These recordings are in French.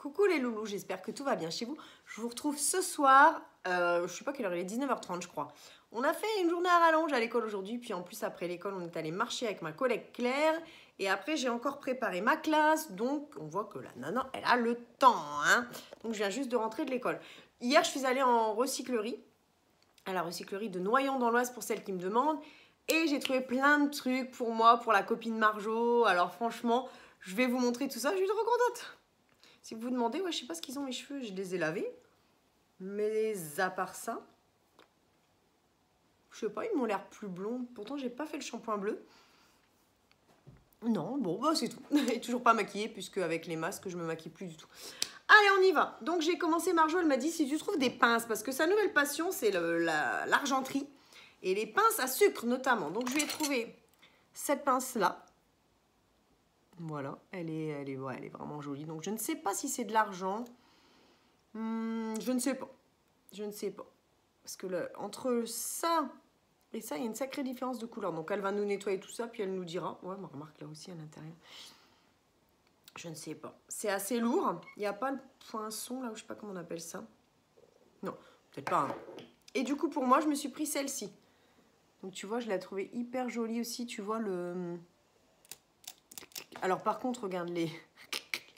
Coucou les loulous, j'espère que tout va bien chez vous. Je vous retrouve ce soir, je sais pas quelle heure il est, 19h30 je crois. On a fait une journée à rallonge à l'école aujourd'hui, puis en plus après l'école on est allé marcher avec ma collègue Claire. Et après j'ai encore préparé ma classe, donc on voit que la nana elle a le temps. Hein. Donc je viens juste de rentrer de l'école. Hier je suis allée en recyclerie, à la recyclerie de Noyon-dans-l'Oise pour celles qui me demandent. Et j'ai trouvé plein de trucs pour moi, pour la copine Marjo. Alors franchement, je vais vous montrer tout ça, je suis trop contente. Si vous vous demandez, ouais, je sais pas ce qu'ils ont mes cheveux, je les ai lavés. Mais à part ça, je sais pas, ils m'ont l'air plus blonds. Pourtant, j'ai pas fait le shampoing bleu. Non, bon, bah c'est tout. Et toujours pas maquillée, puisque avec les masques, je me maquille plus du tout. Allez, on y va. Donc, j'ai commencé, Marjo, elle m'a dit, si tu trouves des pinces, parce que sa nouvelle passion, c'est l'argenterie. Et les pinces à sucre, notamment. Donc, je lui ai trouvé cette pince-là. Voilà, elle est vraiment jolie. Donc, je ne sais pas si c'est de l'argent. Je ne sais pas. Je ne sais pas. Parce que entre ça et ça, il y a une sacrée différence de couleur. Donc, elle va nous nettoyer tout ça, puis elle nous dira. Ouais, mais remarque là aussi à l'intérieur. Je ne sais pas. C'est assez lourd. Il n'y a pas le poinçon, là, je ne sais pas comment on appelle ça. Non, peut-être pas. Hein. Et du coup, pour moi, je me suis pris celle-ci. Donc, tu vois, je l'ai trouvée hyper jolie aussi. Tu vois le... Alors, par contre, regarde les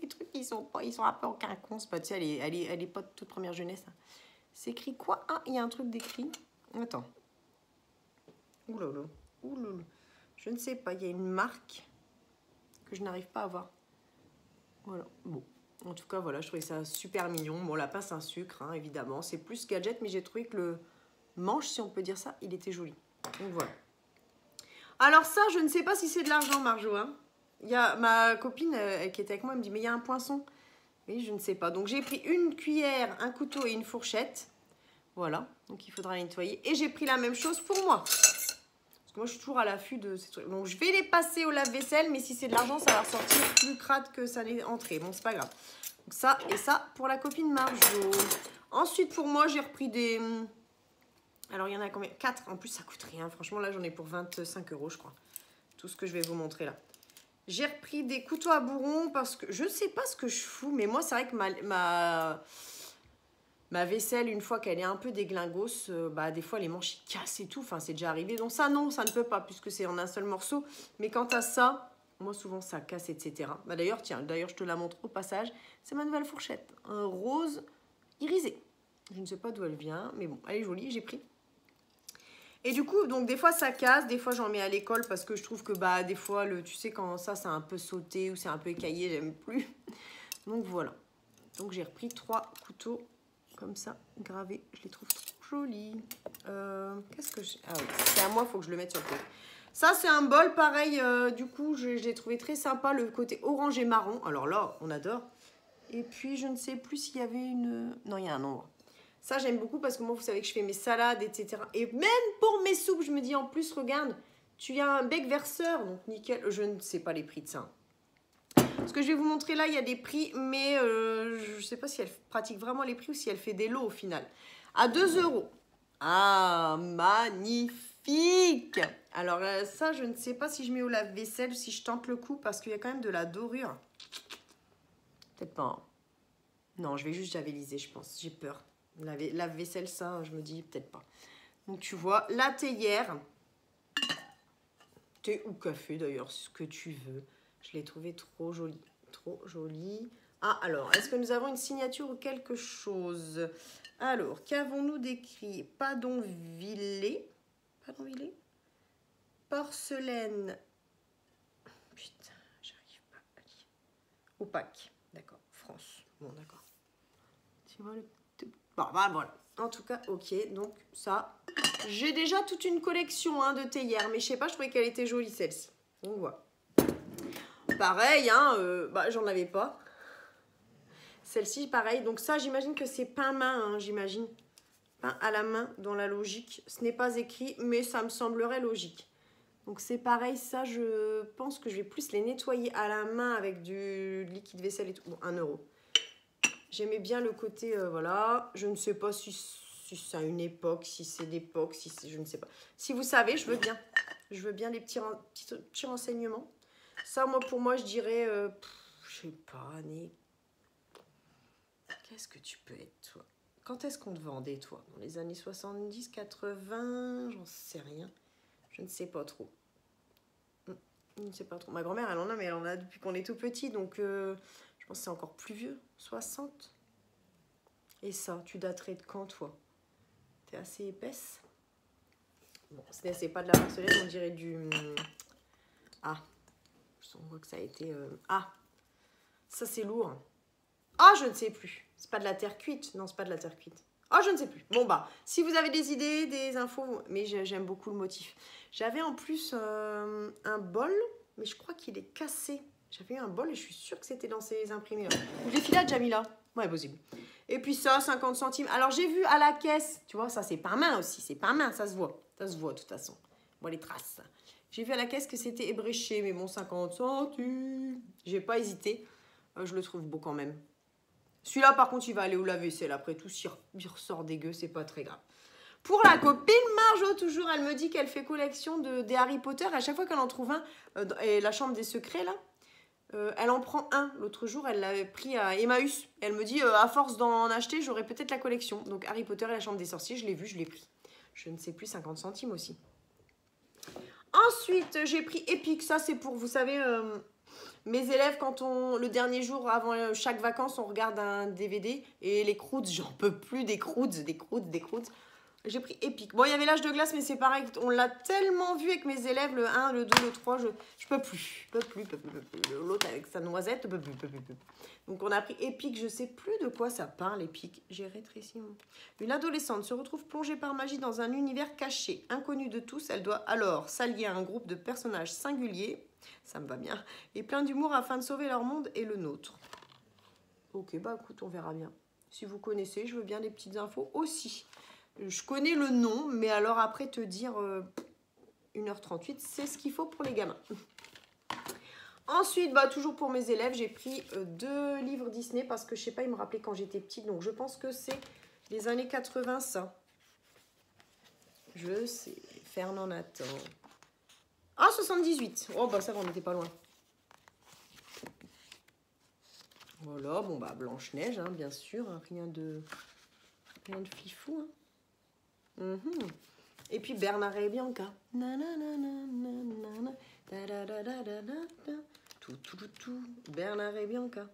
trucs, ils sont un peu en quinconce. Tu sais, elle est pas de toute première jeunesse. Hein. C'est écrit quoi? Ah, il y a un truc d'écrit. Attends. Ouh là là. Ouh là là. Je ne sais pas. Il y a une marque que je n'arrive pas à voir. Voilà. Bon. En tout cas, voilà. Je trouvais ça super mignon. Bon, la pince à sucre, hein, évidemment. C'est plus gadget, mais j'ai trouvé que le manche, si on peut dire ça, il était joli. Donc voilà. Alors ça, je ne sais pas si c'est de l'argent, Marjo. Hein. Il y a ma copine qui était avec moi, elle me dit, mais il y a un poinçon. Oui, je ne sais pas. Donc, j'ai pris une cuillère, un couteau et une fourchette. Voilà. Donc, il faudra les nettoyer. Et j'ai pris la même chose pour moi. Parce que moi, je suis toujours à l'affût de ces trucs. Donc, je vais les passer au lave-vaisselle. Mais si c'est de l'argent, ça va ressortir plus crade que ça n'est entré. Bon, c'est pas grave. Donc, ça et ça pour la copine Marjo. Ensuite, pour moi, j'ai repris des... Alors, il y en a combien? 4. En plus, ça coûte rien. Franchement, là, j'en ai pour 25 €, je crois. Tout ce que je vais vous montrer là. J'ai repris des couteaux à bourron parce que je ne sais pas ce que je fous, mais moi, c'est vrai que ma vaisselle, une fois qu'elle est un peu déglingos, bah, des fois, les manches, ils cassent et tout. Enfin, c'est déjà arrivé. Donc ça, non, ça ne peut pas puisque c'est en un seul morceau. Mais quant à ça, moi, souvent, ça casse, etc. Bah, d'ailleurs, tiens, je te la montre au passage. C'est ma nouvelle fourchette. Un rose irisé. Je ne sais pas d'où elle vient, mais bon, elle est jolie, j'ai pris. Et du coup, donc des fois ça casse, des fois j'en mets à l'école parce que je trouve que bah des fois, tu sais quand ça c'est un peu sauté ou c'est un peu écaillé, j'aime plus. Donc voilà. Donc j'ai repris 3 couteaux comme ça, gravés. Je les trouve trop jolis. Qu'est-ce que j'ai... Ah oui, c'est à moi, il faut que je le mette sur le côté. Ça c'est un bol pareil, du coup j'ai trouvé très sympa le côté orange et marron. Alors là, on adore. Et puis je ne sais plus s'il y avait une... Non, il y a un nombre. Ça, j'aime beaucoup parce que moi, vous savez que je fais mes salades, etc. Et même pour mes soupes, je me dis en plus, regarde, tu as un bec verseur. Donc, nickel. Je ne sais pas les prix de ça. Ce que je vais vous montrer là, il y a des prix, mais je ne sais pas si elle pratique vraiment les prix ou si elle fait des lots au final. À 2 €. Ah, magnifique! Alors ça, je ne sais pas si je mets au lave-vaisselle ou si je tente le coup parce qu'il y a quand même de la dorure. Peut-être pas. Hein. Non, je vais juste javeliser, je pense. J'ai peur. Lave-vaisselle, ça, je me dis peut-être pas. Donc, tu vois, la théière. Thé ou café, d'ailleurs, ce que tu veux. Je l'ai trouvé trop jolie. Trop jolie. Ah, alors, est-ce que nous avons une signature ou quelque chose? Alors, qu'avons-nous décrit? Padonvillé. Padonvillé. Porcelaine. Putain, j'arrive pas à lire. Opaque. D'accord. France. Bon, d'accord. Tu vois le... Bon, bah voilà. En tout cas, ok. Donc, ça. J'ai déjà toute une collection hein, de théières. Mais je sais pas, je trouvais qu'elle était jolie, celle-ci. Donc, voilà. Pareil, hein. Bah, j'en avais pas. Celle-ci, pareil. Donc, ça, j'imagine que c'est peint main, hein, j'imagine. Peint à la main, dans la logique. Ce n'est pas écrit, mais ça me semblerait logique. Donc, c'est pareil. Ça, je pense que je vais plus les nettoyer à la main avec du liquide vaisselle et tout. Bon, 1 €. J'aimais bien le côté, voilà. Je ne sais pas si c'est une époque, si c'est l'époque, si c'est, je ne sais pas. Si vous savez, je veux bien. Je veux bien les petits renseignements. Ça, moi, pour moi, je dirais, je sais pas, année Qu'est-ce que tu peux être, toi? Quand est-ce qu'on te vendait, toi? Dans les années 70, 80, j'en sais rien. Je ne sais pas trop. Je ne sais pas trop. Ma grand-mère, elle en a, mais elle en a depuis qu'on est tout petit. Donc, je pense que c'est encore plus vieux. 60. Et ça, tu daterais de quand, toi? T'es assez épaisse. Bon, c'est pas de la porcelaine, on dirait du... Ah, on voit que ça a été... Ah, ça c'est lourd. Ah, je ne sais plus. C'est pas de la terre cuite. Non, c'est pas de la terre cuite. Ah, je ne sais plus. Bon, bah, si vous avez des idées, des infos... Mais j'aime beaucoup le motif. J'avais en plus un bol, mais je crois qu'il est cassé. J'avais eu un bol et je suis sûre que c'était dans ces imprimés-là. Ou les filades, Jamila. Ouais, possible. Et puis ça, 50 centimes. Alors, j'ai vu à la caisse, tu vois, ça, c'est pas main aussi. C'est pas main, ça se voit. Ça se voit, de toute façon. Bon, les traces. J'ai vu à la caisse que c'était ébréché, mais bon, 50 centimes. J'ai pas hésité. Je le trouve beau quand même. Celui-là, par contre, il va aller au lave-vaisselle. Après tout, s'il ressort dégueu, c'est pas très grave. Pour la copine Marjo, toujours, elle me dit qu'elle fait collection des Harry Potter. À chaque fois qu'elle en trouve un, et la chambre des secrets, là, elle en prend un. L'autre jour, elle l'avait pris à Emmaüs. Elle me dit, à force d'en acheter, j'aurai peut-être la collection. Donc, Harry Potter et la chambre des sorciers, je l'ai vu, je l'ai pris. Je ne sais plus, 50 centimes aussi. Ensuite, j'ai pris Epic. Ça, c'est pour, vous savez, mes élèves, quand le dernier jour, avant chaque vacances, on regarde un DVD. Et les croûtes, j'en peux plus des croûtes. J'ai pris Epic. Bon, il y avait l'âge de glace, mais c'est pareil. On l'a tellement vu avec mes élèves, le 1, le 2, le 3. Je peux plus. L'autre avec sa noisette, peux plus. Donc, on a pris Epic. Je sais plus de quoi ça parle, Epic. J'ai rétréci. Une adolescente se retrouve plongée par magie dans un univers caché, inconnu de tous. Elle doit alors s'allier à un groupe de personnages singuliers, ça me va bien, et plein d'humour afin de sauver leur monde et le nôtre. Ok, bah écoute, on verra bien. Si vous connaissez, je veux bien des petites infos aussi. Je connais le nom, mais alors après te dire 1h38, c'est ce qu'il faut pour les gamins. Ensuite, bah, toujours pour mes élèves, j'ai pris 2 livres Disney parce que je sais pas, ils me rappelaient quand j'étais petite. Donc je pense que c'est les années 80, ça. Je sais. Fernand Nathan. Ah, 78. Oh, bah ça va, on n'était pas loin. Voilà, bon, bah Blanche-Neige, hein, bien sûr. Hein, rien de fifou. Hein. Et puis Bernard et Bianca. Tout. Bernard et Bianca.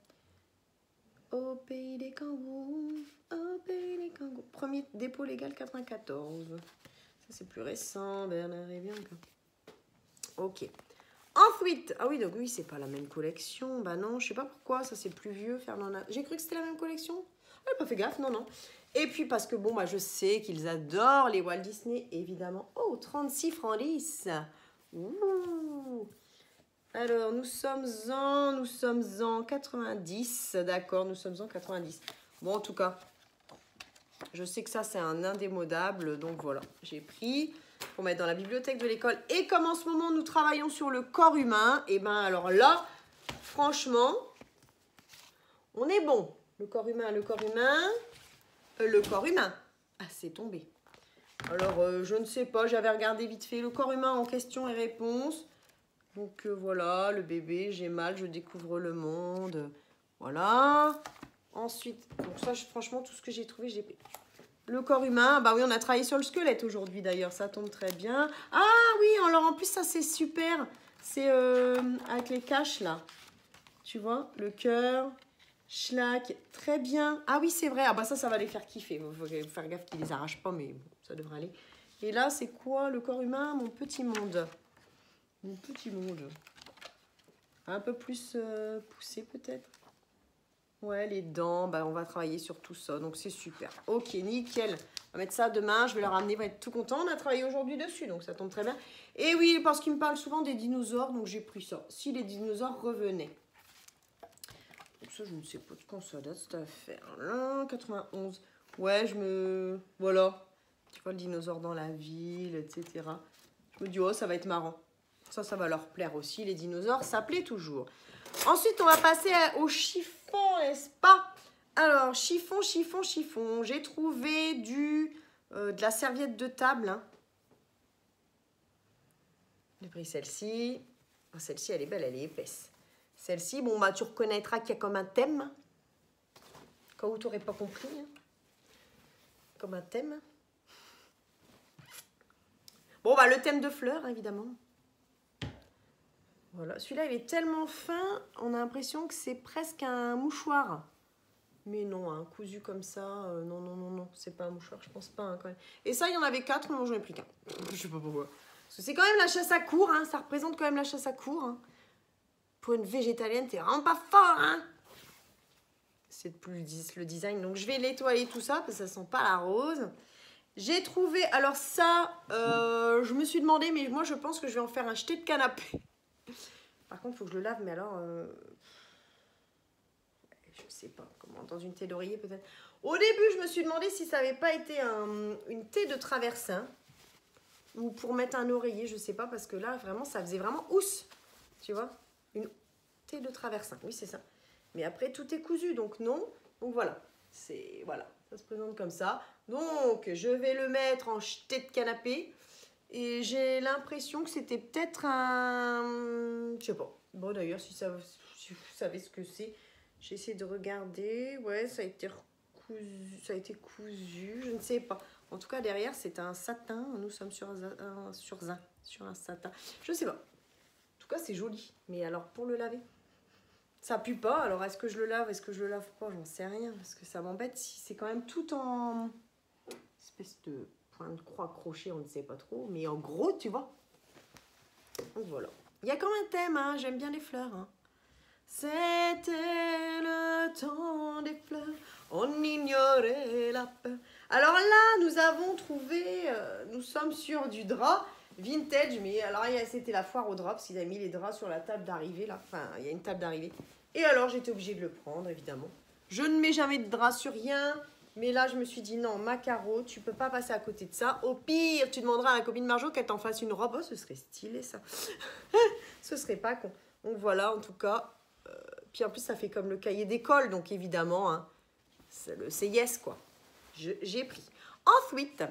Au pays des kangourous. Au pays des kangourous. Premier dépôt légal 94. Ça, c'est plus récent. Bernard et Bianca. Ok. Ensuite, ah oui, donc oui, c'est pas la même collection. Bah non, je sais pas pourquoi, ça c'est plus vieux. J'ai cru que c'était la même collection. Elle n'a pas fait gaffe, non. Et puis parce que bon, bah je sais qu'ils adorent les Walt Disney, évidemment. Oh, 36 francs 10. Ouh. Alors, nous sommes en 90. D'accord, nous sommes en 90. Bon, en tout cas, je sais que ça, c'est un indémodable. Donc voilà, j'ai pris pour mettre dans la bibliothèque de l'école. Et comme en ce moment, nous travaillons sur le corps humain, et ben alors là, franchement, on est bon. Le corps humain. Ah, c'est tombé. Alors, je ne sais pas, j'avais regardé vite fait le corps humain en questions et réponses. Donc voilà, le bébé, j'ai mal, je découvre le monde. Voilà. Ensuite, donc ça, franchement, tout ce que j'ai trouvé, j'ai pris. Le corps humain, bah oui, on a travaillé sur le squelette aujourd'hui d'ailleurs, ça tombe très bien. Ah oui, alors en plus, ça c'est super. C'est avec les caches là. Tu vois, le cœur, schlack, très bien. Ah oui, c'est vrai, ah bah ça va les faire kiffer. Il faut faire gaffe qu'ils les arrachent pas, mais bon, ça devrait aller. Et là, c'est quoi le corps humain? Mon petit monde. Mon petit monde. Un peu plus poussé peut-être. Ouais, les dents, bah, on va travailler sur tout ça. Donc c'est super. Ok, nickel. On va mettre ça demain. Je vais leur ramener, ils vont être tout contents. On a travaillé aujourd'hui dessus, donc ça tombe très bien. Et oui, parce qu'ils me parlent souvent des dinosaures, donc j'ai pris ça. Si les dinosaures revenaient. Donc ça, je ne sais pas de quand ça date cette affaire-là. 91. Ouais, voilà. Tu vois, le dinosaure dans la ville, etc. Je me dis, oh, ça va être marrant. Ça va leur plaire aussi. Les dinosaures, ça plaît toujours. Ensuite, on va passer au chiffon, n'est-ce pas? Alors, chiffon. J'ai trouvé de la serviette de table. Hein. J'ai pris celle-ci. Oh, celle-ci, elle est belle, elle est épaisse. Celle-ci, bon, bah, tu reconnaîtras qu'il y a comme un thème. cas où tu n'aurais pas compris. Hein. Comme un thème. Bon, bah le thème de fleurs, évidemment. Voilà, celui-là, il est tellement fin, on a l'impression que c'est presque un mouchoir. Mais non, un cousu comme ça, non, non, non, non, c'est pas un mouchoir, je pense pas hein, quand même. Et ça, il y en avait 4, non, j'en ai pris qu'un. Je sais pas pourquoi. Parce que c'est quand même la chasse à court, hein, ça représente quand même la chasse à court. Hein. Pour une végétalienne, t'es vraiment pas fort, hein. C'est plus le design, donc je vais nettoyer tout ça, parce que ça sent pas la rose. J'ai trouvé, alors ça, je me suis demandé, mais moi je pense que je vais en faire un jeté de canapé. Par contre, il faut que je le lave, mais alors... je sais pas comment, dans une thé d'oreiller peut-être. Au début, je me suis demandé si ça n'avait pas été une thé de traversin ou pour mettre un oreiller, je sais pas, parce que là, vraiment, ça faisait vraiment housse, tu vois, une thé de traversin, oui, c'est ça. Mais après, tout est cousu, donc non. Donc voilà, voilà, ça se présente comme ça. Donc, je vais le mettre en jeté de canapé et j'ai l'impression que c'était peut-être un... Je sais pas. Bon, d'ailleurs, si vous savez ce que c'est... J'essaie de regarder. Ouais, ça a été cousu. Je ne sais pas. En tout cas, derrière, c'est un satin. Nous sommes sur un satin. Je ne sais pas. En tout cas, c'est joli. Mais alors, pour le laver, ça pue pas. Alors, est-ce que je le lave? Est-ce que je le lave pas? J'en sais rien. Parce que ça m'embête. Si c'est quand même tout en espèce de point de croix crochet, on ne sait pas trop. Mais en gros, tu vois. Donc, voilà. Il y a quand même un thème. Hein. J'aime bien les fleurs. Hein. C'était le temps des fleurs, on ignorait la peur. Alors là, nous avons trouvé, nous sommes sur du drap vintage, mais alors c'était la foire au drap, parce qu'ils avaient mis les draps sur la table d'arrivée, là. Enfin, il y a une table d'arrivée. Et alors, j'étais obligée de le prendre, évidemment. Je ne mets jamais de drap sur rien, mais là, je me suis dit, non, Macaro, tu peux pas passer à côté de ça. Au pire, tu demanderas à la copine Marjo qu'elle t'en fasse une robe. Oh, ce serait stylé, ça. Ce serait pas con. Donc voilà, en tout cas... Puis en plus, ça fait comme le cahier d'école, donc évidemment, hein, c'est yes, quoi. J'ai pris. Ensuite,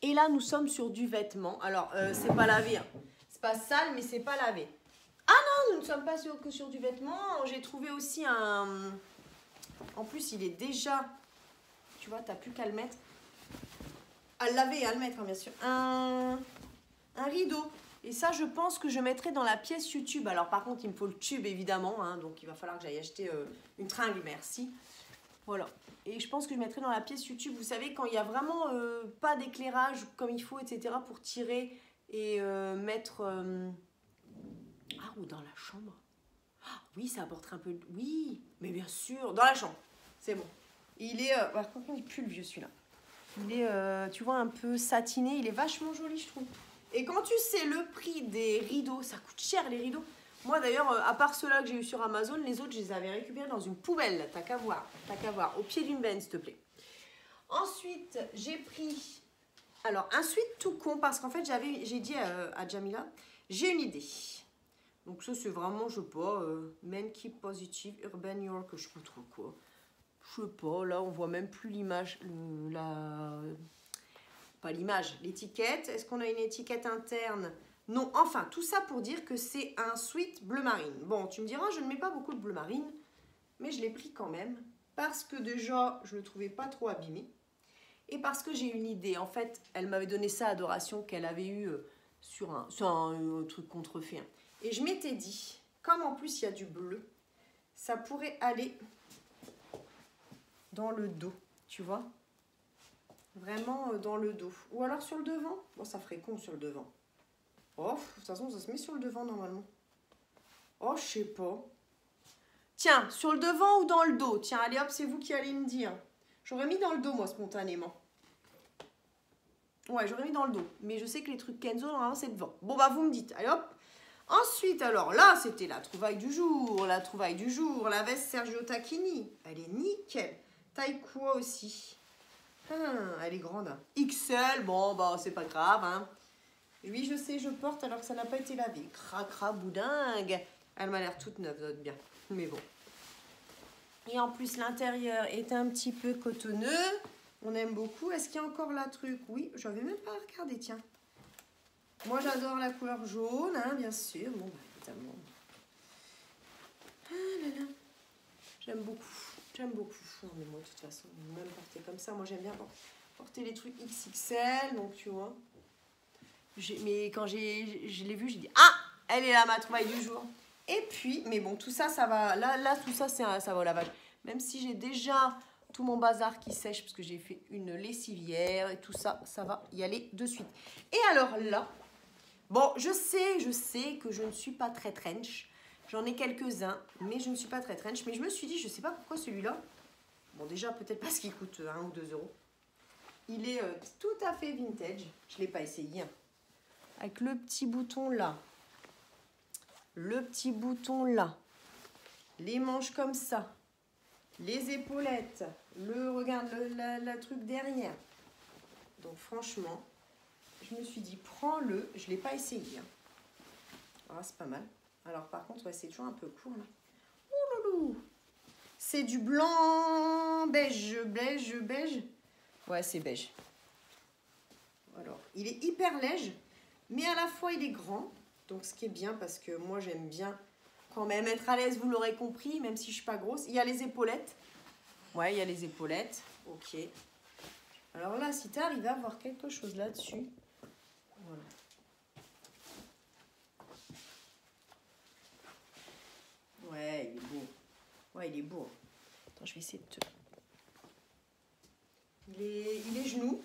et là, nous sommes sur du vêtement. Alors, c'est pas lavé, hein. C'est pas sale, mais c'est pas lavé. Ah non, nous ne sommes pas que sur du vêtement. J'ai trouvé aussi un... En plus, il est déjà... Tu vois, t'as plus qu'à le mettre. À le laver et à le mettre, hein, bien sûr. Un rideau. Et ça, je pense que je mettrai dans la pièce YouTube. Alors, par contre, il me faut le tube, évidemment. Hein, donc, il va falloir que j'aille acheter une tringle, merci. Voilà. Et je pense que je mettrai dans la pièce YouTube. Vous savez, quand il n'y a vraiment pas d'éclairage comme il faut, etc. pour tirer et mettre... Ah, ou dans la chambre. Ah, oui, ça apporterait un peu... Oui, mais bien sûr, dans la chambre. C'est bon. Il est... Par contre, il pue le vieux, celui-là. Il est, tu vois, un peu satiné. Il est vachement joli, je trouve. Et quand tu sais le prix des rideaux, ça coûte cher les rideaux. Moi d'ailleurs, à part ceux-là que j'ai eu sur Amazon, les autres je les avais récupérés dans une poubelle. T'as qu'à voir, au pied d'une benne s'il te plaît. Ensuite, j'ai pris, alors un sweat tout con parce qu'en fait j'ai dit à Jamila, j'ai une idée. Donc ça c'est vraiment, je sais pas, Men Keep Positive, Urban York, je sais pas trop quoi. Je sais pas, là on voit même plus l'image, pas l'image, l'étiquette. Est-ce qu'on a une étiquette interne? Non, enfin, tout ça pour dire que c'est un sweat bleu marine. Bon, tu me diras, je ne mets pas beaucoup de bleu marine, mais je l'ai pris quand même, parce que déjà, je ne le trouvais pas trop abîmé, et parce que j'ai une idée. En fait, elle m'avait donné ça à Adoration, qu'elle avait eu sur un truc contrefait. Hein. Et je m'étais dit, comme en plus il y a du bleu, ça pourrait aller dans le dos, tu vois? Vraiment dans le dos. Ou alors sur le devant. Bon, ça ferait con sur le devant. Oh, de toute façon, ça se met sur le devant normalement. Oh, je sais pas. Tiens, sur le devant ou dans le dos? Tiens, allez hop, c'est vous qui allez me dire. J'aurais mis dans le dos, moi, spontanément. Ouais, j'aurais mis dans le dos. Mais je sais que les trucs Kenzo, normalement, c'est devant. Bon, bah, vous me dites. Allez hop. Ensuite, alors là, c'était la trouvaille du jour. La trouvaille du jour. La veste Sergio Tacchini. Elle est nickel. Taille quoi aussi? Elle est grande. Hein. XL, bon, bah, c'est pas grave. Hein. Oui, je sais, je porte alors que ça n'a pas été lavé. Cracra, boudingue. Elle m'a l'air toute neuve, note bien. Mais bon. Et en plus, l'intérieur est un petit peu cotonneux. On aime beaucoup. Est-ce qu'il y a encore la truc? Oui, j'avais même pas regardé, tiens. Moi, j'adore la couleur jaune, hein, bien sûr. Bon, bah, évidemment. Ah là là. J'aime beaucoup. J'aime beaucoup. Non, mais moi, de toute façon, même porter comme ça, moi, j'aime bien porter les trucs XXL, donc tu vois. Mais quand je l'ai vu, j'ai dit, ah, elle est là, ma trouvaille du jour. Et puis, mais bon, tout ça, ça va, là tout ça, ça va au lavage. Même si j'ai déjà tout mon bazar qui sèche, parce que j'ai fait une lessivière et tout ça, ça va y aller de suite. Et alors là, bon, je sais que je ne suis pas très trench. J'en ai quelques-uns, mais je ne suis pas très trench. Mais je me suis dit, je ne sais pas pourquoi celui-là. Bon, déjà, peut-être parce qu'il coûte 1 ou 2 euros. Il est tout à fait vintage. Je ne l'ai pas essayé. Hein. Avec le petit bouton là. Le petit bouton là. Les manches comme ça. Les épaulettes. Regarde, le truc derrière. Donc, franchement, je me suis dit, prends-le. Je ne l'ai pas essayé. Hein. Ah, c'est pas mal. Alors, par contre, ouais, c'est toujours un peu court, là. Oh loulou! C'est du blanc, beige. Ouais, c'est beige. Alors, il est hyper léger, mais à la fois, il est grand. Donc, ce qui est bien, parce que moi, j'aime bien quand même être à l'aise, vous l'aurez compris, même si je ne suis pas grosse. Il y a les épaulettes. Ouais, il y a les épaulettes. Ok. Alors là, si tu arrives à avoir quelque chose là-dessus, voilà. Ouais, il est beau. Ouais, il est beau. Attends, je vais essayer de te... Il est genoux.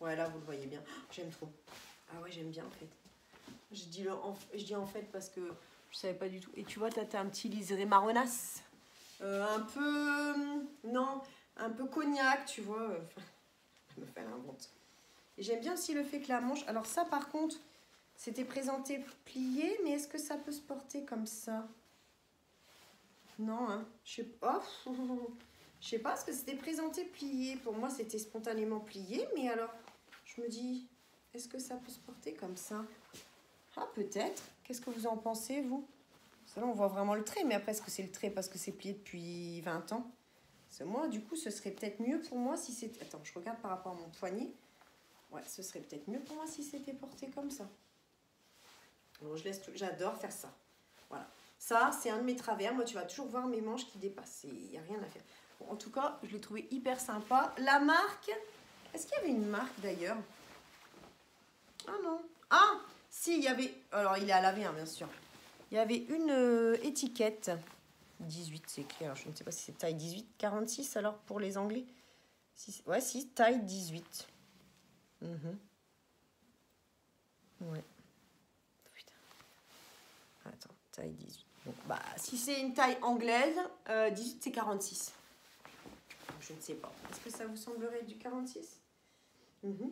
Ouais, là, vous le voyez bien. Oh, j'aime trop. Ah ouais, j'aime bien, en fait. Je dis en fait parce que je savais pas du tout. Et tu vois, t'as un petit liseré marronasse. Un peu... non, un peu cognac, tu vois. Je me fais l'invente. Et j'aime bien aussi le fait que la manche... Alors ça, par contre, c'était présenté plié. Mais est-ce que ça peut se porter comme ça? Non, hein. Je sais pas. Je sais pas, parce que c'était présenté plié. Pour moi, c'était spontanément plié. Mais alors, je me dis, est-ce que ça peut se porter comme ça? Ah, peut-être. Qu'est-ce que vous en pensez, vous? Parce que là, on voit vraiment le trait. Mais après, est-ce que c'est le trait parce que c'est plié depuis 20 ans? Parce que moi, du coup, ce serait peut-être mieux pour moi si c'était... Attends, je regarde par rapport à mon poignet. Ouais, ce serait peut-être mieux pour moi si c'était porté comme ça. Alors, je laisse tout... J'adore faire ça. Voilà. Ça, c'est un de mes travers. Moi, tu vas toujours voir mes manches qui dépassent. Il n'y a rien à faire. Bon, en tout cas, je l'ai trouvé hyper sympa. La marque... Est-ce qu'il y avait une marque, d'ailleurs? Ah non. Ah, si, il y avait... Alors, il est à laver, hein, bien sûr. Il y avait une étiquette. 18, c'est écrit. Alors, je ne sais pas si c'est taille 18. 46, alors, pour les Anglais. Si, ouais, si, taille 18. Ouais. Putain. Attends, taille 18. Bon, bah, si c'est une taille anglaise, 18, c'est 46. Je ne sais pas. Est-ce que ça vous semblerait du 46?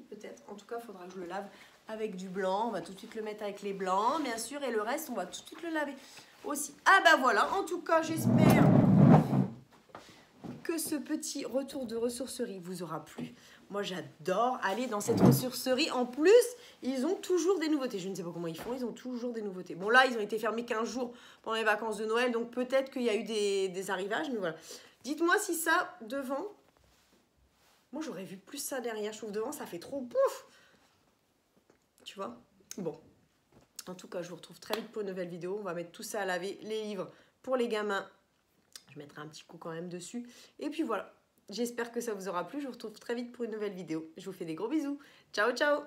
Peut-être. En tout cas, il faudra que je le lave avec du blanc. On va tout de suite le mettre avec les blancs, bien sûr. Et le reste, on va tout de suite le laver aussi. Ah bah voilà. En tout cas, j'espère que ce petit retour de ressourcerie vous aura plu. Moi, j'adore aller dans cette ressourcerie. En plus, ils ont toujours des nouveautés. Je ne sais pas comment ils font. Ils ont toujours des nouveautés. Bon, là, ils ont été fermés 15 jours pendant les vacances de Noël. Donc, peut-être qu'il y a eu des arrivages. Mais voilà. Dites-moi si ça, devant... Moi, j'aurais vu plus ça derrière. Je trouve devant, ça fait trop pouf. Tu vois? Bon. En tout cas, je vous retrouve très vite pour une nouvelle vidéo. On va mettre tout ça à laver. Les livres pour les gamins. Je mettrai un petit coup quand même dessus. Et puis voilà. J'espère que ça vous aura plu. Je vous retrouve très vite pour une nouvelle vidéo. Je vous fais des gros bisous. Ciao, ciao!